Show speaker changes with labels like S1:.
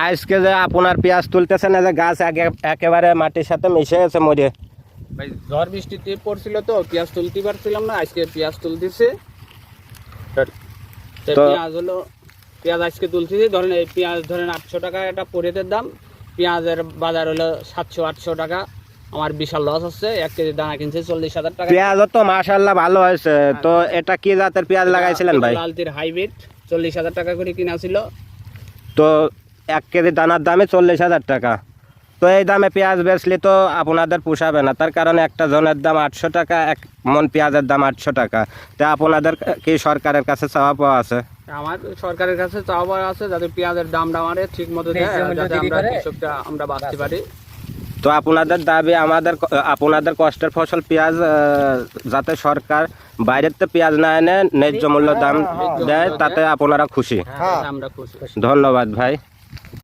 S1: আজকে যে আপনার পেঁয়াজ তুলতেছেন না, যে গাছ একেবারে মাটির সাথে মিশে গেছে মরে।
S2: ভাই ঝড় বৃষ্টিতে পড়ছিল তো পেঁয়াজ তুলতে পারছিলাম না, আজকে পেঁয়াজ তুলতেছে। পেঁয়াজ আজকে তুলতেছি, ধরেন এই পেঁয়াজ ধরেন 800 টাকা একটা পরিতের দাম, পেঁয়াজের বাজার হলো 700-800 টাকা। আমার বিশাল লস হচ্ছে। 1 কেজি দানা কিনছে 40,000 টাকা।
S1: পেঁয়াজ তো মাশাআল্লাহ ভালো হয়েছে। তো এটা কি জাতের পেঁয়াজ লাগাইছিলেন ভাই?
S2: লালতির হাইব্রিড 40,000 টাকা করে কিনা ছিল।
S1: তো 1 কেজি দানার দামে 40,000 টাকা। তো এই দামে পেঁয়াজ বেচলে তো আপনাদের পোষাবে না, তার কারণে একটা জনের দাম 800 টাকা, 1 মন পেঁয়াজের দাম 800 টাকা। তো আপনাদের কি সরকারের কাছে চাওয়া পাওয়া আছে?
S2: আমার সরকারের কাছে চাওয়া আছে যাতে পেঁয়াজের দামটা আমাদের ঠিক মতো দেয়, যাতে আমরা কৃষকটা আমরা বাঁচতে পারি।
S1: তো আপনাদের দাবি আপনাদের কষ্টের ফসল পেঁয়াজ যাতে সরকার বাইরের তো পেঁয়াজ না এনে ন্যায্য মূল্য দাম দেয়, তাতে আপনারা খুশি।
S2: আমরা খুশি।
S1: ধন্যবাদ ভাই।